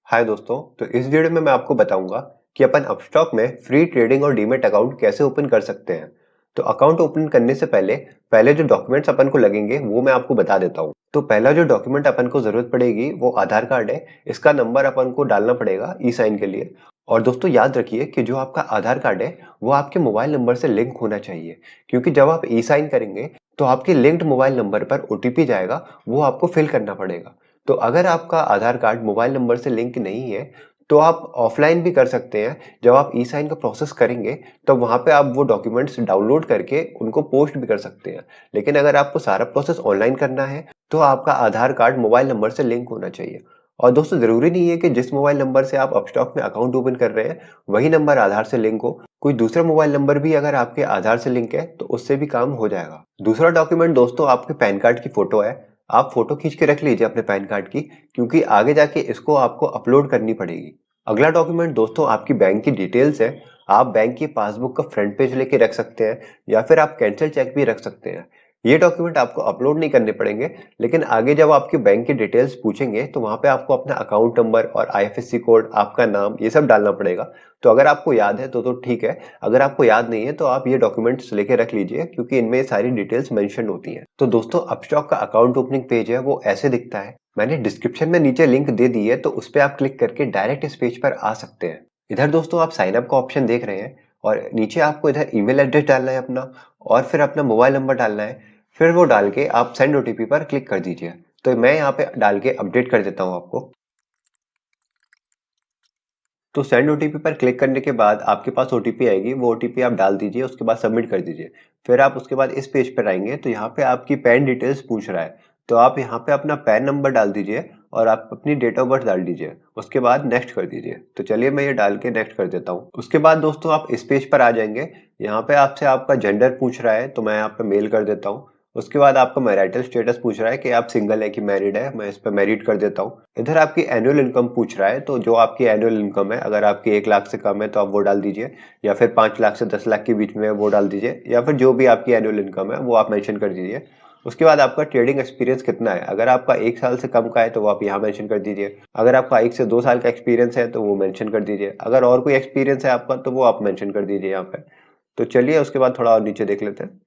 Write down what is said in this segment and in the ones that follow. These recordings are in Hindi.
हाय दोस्तों, तो इस वीडियो में मैं आपको बताऊंगा कि अपन अपस्टॉक में फ्री ट्रेडिंग और डीमैट अकाउंट कैसे ओपन कर सकते हैं। तो अकाउंट ओपन करने से पहले जो डॉक्यूमेंट्स अपन को लगेंगे वो मैं आपको बता देता हूँ। तो पहला जो डॉक्यूमेंट अपन को जरूरत पड़ेगी वो आधार कार्ड है। इसका नंबर अपन को डालना पड़ेगा ई साइन के लिए। और दोस्तों याद रखिए कि जो आपका आधार कार्ड है वो आपके मोबाइल नंबर से लिंक होना चाहिए, क्योंकि जब आप ई साइन करेंगे तो आपके लिंक्ड मोबाइल नंबर पर ओटीपी जाएगा, वो आपको फिल करना पड़ेगा। तो अगर आपका आधार कार्ड मोबाइल नंबर से लिंक नहीं है तो आप ऑफलाइन भी कर सकते हैं। जब आप ई साइन का प्रोसेस करेंगे तो वहां पे आप वो डॉक्यूमेंट्स डाउनलोड करके उनको पोस्ट भी कर सकते हैं। लेकिन अगर आपको सारा प्रोसेस ऑनलाइन करना है तो आपका आधार कार्ड मोबाइल नंबर से लिंक होना चाहिए। और दोस्तों जरूरी नहीं है कि जिस मोबाइल नंबर से आप अपस्टॉक में अकाउंट ओपन कर रहे हैं वही नंबर आधार से लिंक हो। कोई दूसरा मोबाइल नंबर भी अगर आपके आधार से लिंक है तो उससे भी काम हो जाएगा। दूसरा डॉक्यूमेंट दोस्तों आपके पैन कार्ड की फोटो है। आप फोटो खींच के रख लीजिए अपने पैन कार्ड की, क्योंकि आगे जाके इसको आपको अपलोड करनी पड़ेगी। अगला डॉक्यूमेंट दोस्तों आपकी बैंक की डिटेल्स है। आप बैंक की पासबुक का फ्रंट पेज लेके रख सकते हैं या फिर आप कैंसिल चेक भी रख सकते हैं। ये डॉक्यूमेंट आपको अपलोड नहीं करने पड़ेंगे, लेकिन आगे जब आपकी बैंक की डिटेल्स पूछेंगे तो वहां पे आपको अपना अकाउंट नंबर और आईएफएससी कोड, आपका नाम, ये सब डालना पड़ेगा। तो अगर आपको याद है तो ठीक है, अगर आपको याद नहीं है तो आप ये डॉक्यूमेंट्स लेके रख लीजिए, क्योंकि इनमें सारी डिटेल्स मेंशन होती हैं। तो दोस्तों अपस्टॉक का अकाउंट ओपनिंग पेज है वो ऐसे दिखता है। मैंने डिस्क्रिप्शन में नीचे लिंक दे दी है, तो उस पर आप क्लिक करके डायरेक्ट इस पेज पर आ सकते हैं। इधर दोस्तों आप साइन अप का ऑप्शन देख रहे हैं और नीचे आपको इधर ईमेल एड्रेस डालना है अपना, और फिर अपना मोबाइल नंबर डालना है। फिर वो डाल के आप सेंड ओटीपी पर क्लिक कर दीजिए। तो मैं यहाँ पे डाल के अपडेट कर देता हूँ आपको। तो सेंड ओटीपी पर क्लिक करने के बाद आपके पास ओटीपी आएगी, वो ओटीपी आप डाल दीजिए, उसके बाद सबमिट कर दीजिए। फिर आप उसके बाद इस पेज पर आएंगे तो यहाँ पे आपकी पैन डिटेल्स पूछ रहा है। तो आप यहाँ पे अपना पैन नंबर डाल दीजिए और आप अपनी डेट ऑफ बर्थ डाल दीजिए, उसके बाद नेक्स्ट कर दीजिए। तो चलिए मैं ये डाल के नेक्स्ट कर देता हूँ। उसके बाद दोस्तों आप इस पेज पर आ जाएंगे। यहाँ पे आपसे आपका जेंडर पूछ रहा है, तो मैं यहाँ पे मेल कर देता हूँ। उसके बाद आपका मैरिटल स्टेटस पूछ रहा है कि आप सिंगल है कि मैरिड है, मैं इस पर मैरिड कर देता हूँ। इधर आपकी एनुअल इनकम पूछ रहा है, तो जो आपकी एनुअल इनकम है, अगर आपकी 1 लाख से कम है तो आप वो डाल दीजिए, या फिर 5 लाख से 10 लाख के बीच में है वो डाल दीजिए, या फिर जो भी आपकी एनुअल इनकम है वो आप मेंशन कर दीजिए। उसके बाद आपका ट्रेडिंग एक्सपीरियंस कितना है, अगर आपका 1 साल से कम का है तो वो आप यहाँ मेंशन कर दीजिए। अगर आपका 1 से 2 साल का एक्सपीरियंस है तो वो मेंशन कर दीजिए। अगर और कोई एक्सपीरियंस है आपका तो वो आप मेंशन कर दीजिए यहाँ पे। तो चलिए उसके बाद थोड़ा और नीचे देख लेते हैं।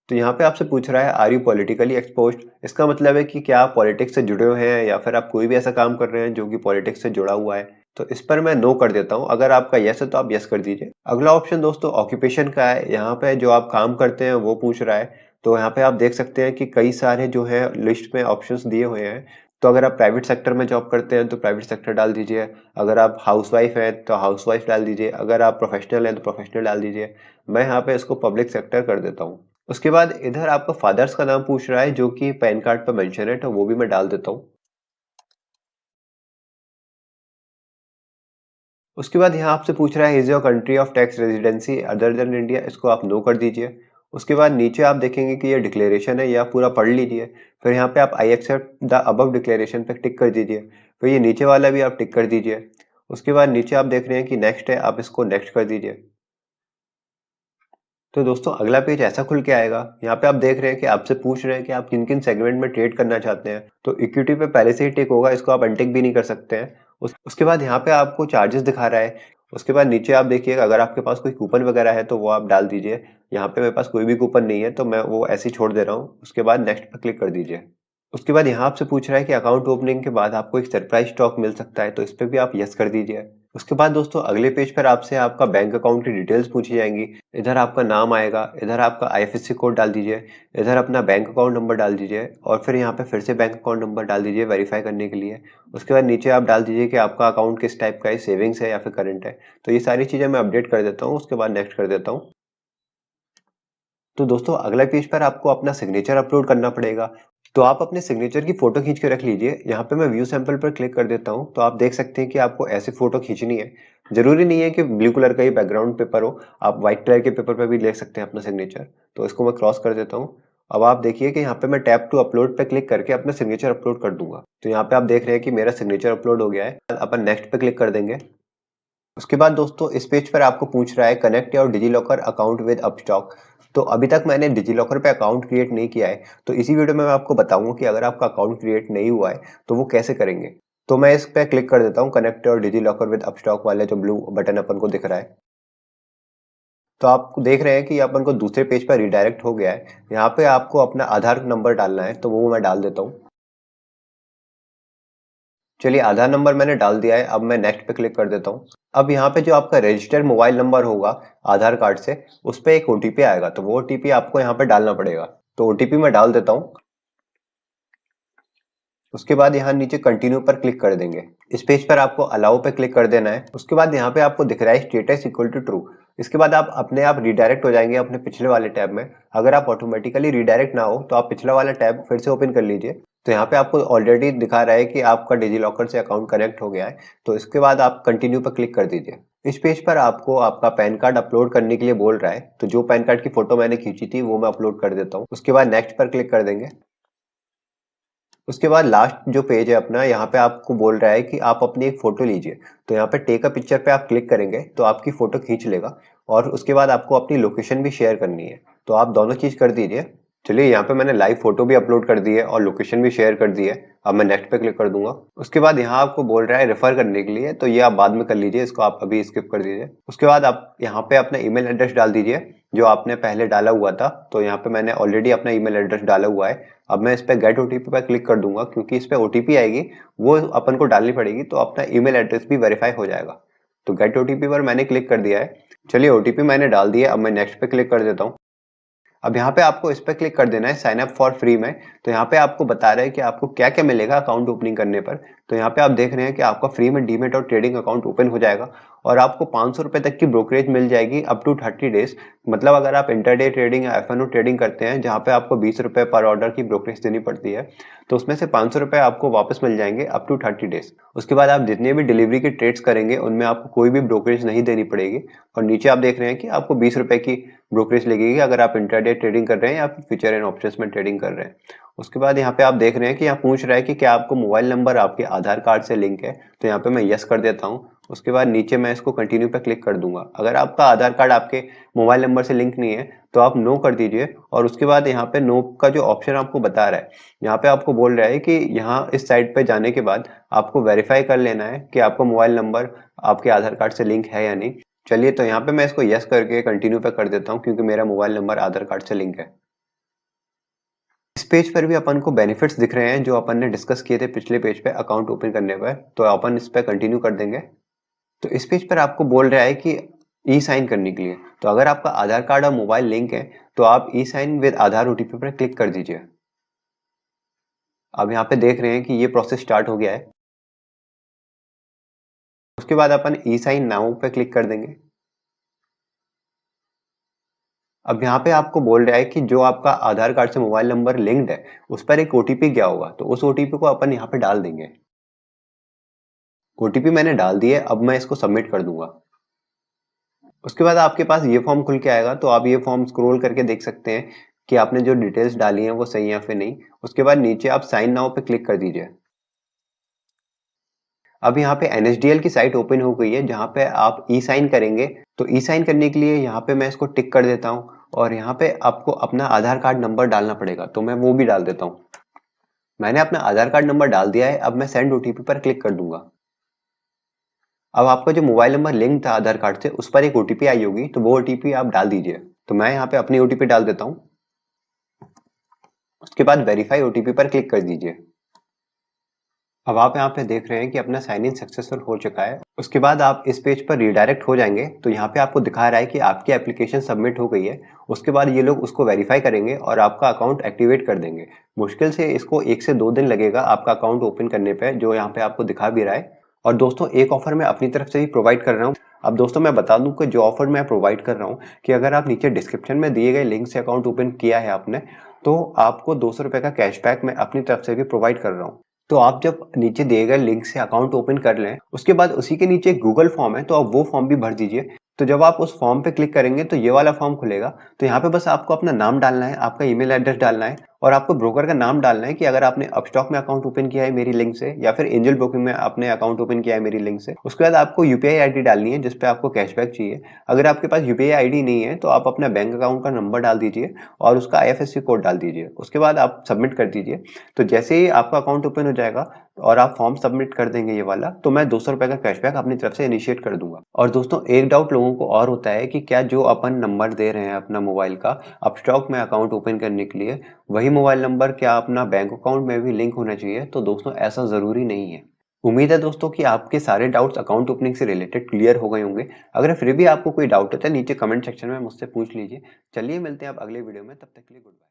तो यहाँ पे आपसे पूछ रहा है आर यू पॉलिटिकली एक्सपोज्ड। इसका मतलब है कि क्या आप पॉलिटिक्स से जुड़े हुए हैं या फिर आप कोई भी ऐसा काम कर रहे हैं जो कि पॉलिटिक्स से जुड़ा हुआ है। तो इस पर मैं नो कर देता हूँ। अगर आपका यस है तो आप यस कर दीजिए। अगला ऑप्शन दोस्तों ऑक्यूपेशन का है। यहाँ पे जो आप काम करते हैं वो पूछ रहा है। तो यहाँ पे आप देख सकते हैं कि कई सारे जो है लिस्ट में ऑप्शंस दिए हुए हैं। तो अगर आप प्राइवेट सेक्टर में जॉब करते हैं तो प्राइवेट सेक्टर डाल दीजिए। अगर आप हाउसवाइफ हैं तो हाउसवाइफ डाल दीजिए। अगर आप प्रोफेशनल हैं तो प्रोफेशनल डाल दीजिए। मैं यहाँ पे इसको पब्लिक सेक्टर कर देता हूँ। उसके बाद इधर आपका फादर्स का नाम पूछ रहा है जो कि पैन कार्ड पर मेंशन है, तो वो भी मैं डाल देता हूँ। उसके बाद यहाँ आपसे पूछ रहा है is your country of tax residency other than India, इसको आप नो कर दीजिए। उसके बाद नीचे आप देखेंगे कि ये डिक्लेरेशन है, यह पूरा पढ़ लीजिए। फिर यहाँ पे आप I accept the above declaration पे टिक कर दीजिए। फिर ये नीचे वाला भी आप टिक कर दीजिए। उसके बाद नीचे आप देख रहे हैं कि नेक्स्ट है, आप इसको नेक्स्ट कर दीजिए। तो दोस्तों अगला पेज ऐसा खुल के आएगा। यहाँ पे आप देख रहे हैं कि आपसे पूछ रहे हैं कि आप किन किन सेगमेंट में ट्रेड करना चाहते हैं। तो इक्विटी पे पहले से ही टिक होगा, इसको आप अनटिक भी नहीं कर सकते हैं। उसके बाद यहाँ पे आपको चार्जेस दिखा रहा है। उसके बाद नीचे आप देखिएगा, अगर आपके पास कोई कूपन वगैरह है तो वो आप डाल दीजिए। यहाँ पे मेरे पास कोई भी कूपन नहीं है तो मैं वो ऐसे ही छोड़ दे रहा हूँ। उसके बाद नेक्स्ट पर क्लिक कर दीजिए। उसके बाद यहाँ आपसे पूछ रहा है कि अकाउंट ओपनिंग के बाद आपको एक सरप्राइज स्टॉक मिल सकता है, तो इस पे भी आप यस कर दीजिए। उसके बाद दोस्तों अगले पेज पर आपसे आपका बैंक अकाउंट की डिटेल्स पूछी जाएंगी। इधर आपका नाम आएगा, इधर आपका आईएफएससी कोड डाल दीजिए, इधर अपना बैंक अकाउंट नंबर डाल दीजिए, और फिर यहाँ पे फिर से बैंक अकाउंट नंबर डाल दीजिए वेरीफाई करने के लिए। उसके बाद नीचे आप डाल दीजिए कि आपका अकाउंट किस टाइप का है, सेविंग्स है या फिर करंट है। तो ये सारी चीज़ें मैं अपडेट कर देता हूँ, उसके बाद नेक्स्ट कर देता हूँ। तो दोस्तों अगला पेज पर आपको अपना सिग्नेचर अपलोड करना पड़ेगा। तो आप अपने सिग्नेचर की फोटो खींच के रख लीजिए। यहाँ पे मैं व्यू सैंपल पर क्लिक कर देता हूँ, तो आप देख सकते हैं कि आपको ऐसे फोटो खींचनी है। जरूरी नहीं है कि ब्लू कलर का ही बैकग्राउंड पेपर हो, आप व्हाइट कलर के पेपर पर भी लिख सकते हैं अपना सिग्नेचर। तो इसको मैं क्रॉस कर देता हूँ। अब आप देखिए कि यहाँ पे मैं टैप टू अपलोड पे क्लिक करके अपना सिग्नेचर अपलोड कर दूंगा। तो यहाँ पे आप देख रहे हैं कि मेरा सिग्नेचर अपलोड हो गया है। अपन नेक्स्ट पे क्लिक कर देंगे। उसके बाद दोस्तों इस पेज पर आपको पूछ रहा है connect your DigiLocker account with Upstox. तो अभी तक मैंने डिजिलॉकर पे अकाउंट क्रिएट नहीं किया है, तो इसी वीडियो में मैं आपको बताऊंगा कि अगर आपका अकाउंट क्रिएट नहीं हुआ है तो वो कैसे करेंगे। तो मैं इस पे क्लिक कर देता हूँ connect your DigiLocker with Upstox वाले जो ब्लू बटन अपन को दिख रहा है। तो आप देख रहे हैं कि अपन को दूसरे पेज पर रिडायरेक्ट हो गया है। यहाँ पे आपको अपना आधार नंबर डालना है, तो वो मैं डाल देता हूँ। चलिए आधार नंबर मैंने डाल दिया है, अब मैं नेक्स्ट पे क्लिक कर देता हूँ। अब यहाँ पे जो आपका रजिस्टर्ड मोबाइल नंबर होगा आधार कार्ड से, उस पे एक ओटीपी आएगा, तो वो ओटीपी आपको यहाँ पे डालना पड़ेगा। तो ओटीपी मैं डाल देता हूँ। उसके बाद यहाँ नीचे कंटिन्यू पर क्लिक कर देंगे। इस पेज पर आपको अलाउ पे क्लिक कर देना है। उसके बाद यहाँ पे आपको दिख रहा है स्टेटस इक्वल टू ट्रू। इसके बाद आप अपने आप रिडायरेक्ट हो जाएंगे अपने पिछले वाले टैब में। अगर आप ऑटोमेटिकली रिडायरेक्ट ना हो तो आप पिछला वाला टैब फिर से ओपन कर लीजिए। तो यहाँ पे आपको ऑलरेडी दिखा रहा है कि आपका डिजी लॉकर से अकाउंट कनेक्ट हो गया है। तो इसके बाद आप कंटिन्यू पर क्लिक कर दीजिए। इस पेज पर आपको आपका पैन कार्ड अपलोड करने के लिए बोल रहा है। तो जो पैन कार्ड की फोटो मैंने खींची थी वो मैं अपलोड कर देता हूँ। उसके बाद नेक्स्ट पर क्लिक कर देंगे। उसके बाद लास्ट जो पेज है अपना, यहाँ पे आपको बोल रहा है कि आप अपनी एक फोटो लीजिए। तो यहाँ पे टेक अ पिक्चर पे आप क्लिक करेंगे तो आपकी फोटो खींच लेगा। और उसके बाद आपको अपनी लोकेशन भी शेयर करनी है, तो आप दोनों चीज कर दीजिए। चलिए यहाँ पे मैंने लाइव फोटो भी अपलोड कर दी है और लोकेशन भी शेयर कर दी है। अब मैं नेक्स्ट पे क्लिक कर दूंगा। उसके बाद यहाँ आपको बोल रहा है रेफर करने के लिए, तो ये आप बाद में कर लीजिए, इसको आप अभी स्किप कर दीजिए। उसके बाद आप यहाँ पे अपना ईमेल एड्रेस डाल दीजिए जो आपने पहले डाला हुआ था। तो यहाँ पे मैंने ऑलरेडी अपना ईमेल एड्रेस डाला हुआ है। अब मैं इस पे गेट ओटीपी पर क्लिक कर दूंगा, क्योंकि इस पे ओटीपी आएगी वो अपन को डालनी पड़ेगी, तो अपना ईमेल एड्रेस भी वेरीफाई हो जाएगा। तो गेट ओटीपी पर मैंने क्लिक कर दिया है। चलिए ओटीपी मैंने डाल दिया। अब मैं नेक्स्ट पे क्लिक कर देता हूँ। अब यहाँ पे आपको इस पे क्लिक कर देना है साइन अप फॉर फ्री में। तो यहाँ पे आपको बता रहे हैं कि आपको क्या क्या मिलेगा अकाउंट ओपनिंग करने पर। तो यहाँ पे आप देख रहे हैं कि आपका फ्री में डीमेट और ट्रेडिंग अकाउंट ओपन हो जाएगा और आपको 500 रुपए तक की ब्रोकरेज मिल जाएगी अप टू 30 डेज। मतलब अगर आप इंटरडे ट्रेडिंग या एफएनओ ट्रेडिंग करते हैं जहाँ पे आपको 20 रुपए पर ऑर्डर की ब्रोकरेज देनी पड़ती है, तो उसमें से 500 रुपए आपको वापस मिल जाएंगे अप टू 30 डेज। उसके बाद आप जितने भी डिलीवरी के ट्रेड्स करेंगे उनमें आपको कोई भी ब्रोकरेज नहीं देनी पड़ेगी। और नीचे आप देख रहे हैं कि आपको 20 रुपए की ब्रोकरेज लगेगी अगर आप इंट्राडे ट्रेडिंग कर रहे हैं या फिर फ्यूचर एंड ऑप्शंस में ट्रेडिंग कर रहे हैं। उसके बाद यहाँ पे आप देख रहे हैं कि यहाँ पूछ रहा है कि क्या आपको मोबाइल नंबर आपके आधार कार्ड से लिंक है। तो यहाँ पे मैं यस कर देता हूँ। उसके बाद नीचे मैं इसको कंटिन्यू पे क्लिक कर दूंगा। अगर आपका आधार कार्ड आपके मोबाइल नंबर से लिंक नहीं है तो आप नो कर दीजिए। और उसके बाद यहाँ पे नो का जो ऑप्शन आपको बता रहा है, यहाँ पे आपको बोल रहा है कि यहाँ इस साइट पे जाने के बाद आपको वेरीफाई कर लेना है कि आपका मोबाइल नंबर आपके आधार कार्ड से लिंक है या नहीं। चलिए तो यहाँ पे मैं इसको यस करके कंटिन्यू पे कर देता हूँ, क्योंकि मेरा मोबाइल नंबर आधार कार्ड से लिंक है। इस पेज पर भी अपन को बेनिफिट्स दिख रहे हैं जो अपन ने डिस्कस किए थे पिछले पेज पे अकाउंट ओपन करने पर। तो अपन इस पे कंटिन्यू कर देंगे। तो इस पेज पर आपको बोल रहा है कि ई साइन करने के लिए, तो अगर आपका आधार कार्ड और मोबाइल लिंक है तो आप ई साइन विद आधार ओटीपी पर क्लिक कर दीजिए। अब यहाँ पे देख रहे हैं कि ये प्रोसेस स्टार्ट हो गया है। उसके बाद अपन ई साइन नाउ पे क्लिक कर देंगे। अब यहाँ पे आपको बोल रहा है कि जो आपका आधार कार्ड से मोबाइल नंबर लिंक्ड है उस पर एक ओटीपी गया होगा, तो उस ओटीपी को अपन यहाँ पे डाल देंगे। ओटीपी मैंने डाल दिया है। अब मैं इसको सबमिट कर दूंगा। उसके बाद आपके पास ये फॉर्म खुल के आएगा। तो आप ये फॉर्म स्क्रॉल करके देख सकते हैं कि आपने जो डिटेल्स डाली हैं वो सही है या फिर नहीं। उसके बाद नीचे आप साइन नाउ पे क्लिक कर दीजिए। अब यहाँ पे NSDL की साइट ओपन हो गई है जहाँ पे आप ई साइन करेंगे। तो ई साइन करने के लिए यहाँ पे मैं इसको टिक कर देता हूँ और यहाँ पे आपको अपना आधार कार्ड नंबर डालना पड़ेगा, तो मैं वो भी डाल देता हूँ। मैंने अपना आधार कार्ड नंबर डाल दिया है। अब मैं सेंड ओटीपी पर क्लिक कर दूंगा। अब आपका जो मोबाइल नंबर लिंक था आधार कार्ड से उस पर एक ओटीपी आई होगी, तो वो ओटीपी आप डाल दीजिए। तो मैं यहाँ पे अपनी ओटीपी डाल देता हूँ। उसके बाद वेरीफाई ओटीपी पर क्लिक कर दीजिए। अब आप यहाँ पे देख रहे हैं कि अपना साइन इन सक्सेसफुल हो चुका है। उसके बाद आप इस पेज पर रीडायरेक्ट हो जाएंगे। तो यहाँ पे आपको दिखा रहा है कि आपकी एप्लीकेशन सबमिट हो गई है। उसके बाद ये लोग उसको वेरीफाई करेंगे और आपका अकाउंट एक्टिवेट कर देंगे। मुश्किल से इसको 1 से 2 दिन लगेगा आपका अकाउंट ओपन करने पे, जो यहाँ पे आपको दिखा भी रहा है। और दोस्तों एक ऑफर मैं अपनी तरफ से भी प्रोवाइड कर रहा हूँ। अब दोस्तों मैं बता दूं कि जो ऑफर मैं प्रोवाइड कर रहा हूँ कि अगर आप नीचे डिस्क्रिप्शन में दिए गए लिंक से अकाउंट ओपन किया है आपने, तो आपको 200 रुपए का कैशबैक मैं अपनी तरफ से भी प्रोवाइड कर रहा हूँ। तो आप जब नीचे दिए गए लिंक से अकाउंट ओपन कर लें, उसके बाद उसी के नीचे गूगल फॉर्म है, तो आप वो फॉर्म भी भर दीजिए। तो जब आप उस फॉर्म पे क्लिक करेंगे तो ये वाला फॉर्म खुलेगा। तो यहाँ पे बस आपको अपना नाम डालना है, आपका ईमेल एड्रेस डालना है और आपको ब्रोकर का नाम डालना है कि अगर आपने अपस्टॉक में अकाउंट ओपन किया है मेरी लिंक से या फिर एंजल ब्रोकिंग में आपने अकाउंट ओपन किया है मेरी लिंक से। उसके बाद आपको यूपीआई आईडी डालनी है जिस पे आपको कैशबैक चाहिए। अगर आपके पास यूपीआई आईडी नहीं है तो आप अपना बैंक अकाउंट का नंबर डाल दीजिए और उसका आईएफएससी कोड डाल दीजिए। उसके बाद आप सबमिट कर दीजिए। तो जैसे ही आपका अकाउंट ओपन हो जाएगा और आप फॉर्म सबमिट कर देंगे ये वाला, तो मैं 200 रुपए का कैशबैक अपनी तरफ से इनिशिएट कर दूंगा। और दोस्तों, एक डाउट लोगों को और होता है कि क्या जो अपन नंबर दे रहे हैं अपना मोबाइल का अपस्टॉक में अकाउंट ओपन करने के लिए, वही मोबाइल नंबर क्या अपना बैंक अकाउंट में भी लिंक होना चाहिए? तो दोस्तों, ऐसा जरूरी नहीं है। उम्मीद है दोस्तों कि आपके सारे डाउट्स अकाउंट ओपनिंग से रिलेटेड क्लियर हो गए होंगे। अगर फिर भी आपको कोई डाउट होता है नीचे कमेंट सेक्शन में मुझसे पूछ लीजिए। चलिए मिलते हैं अब अगले वीडियो में, तब तक के लिए गुड बाय।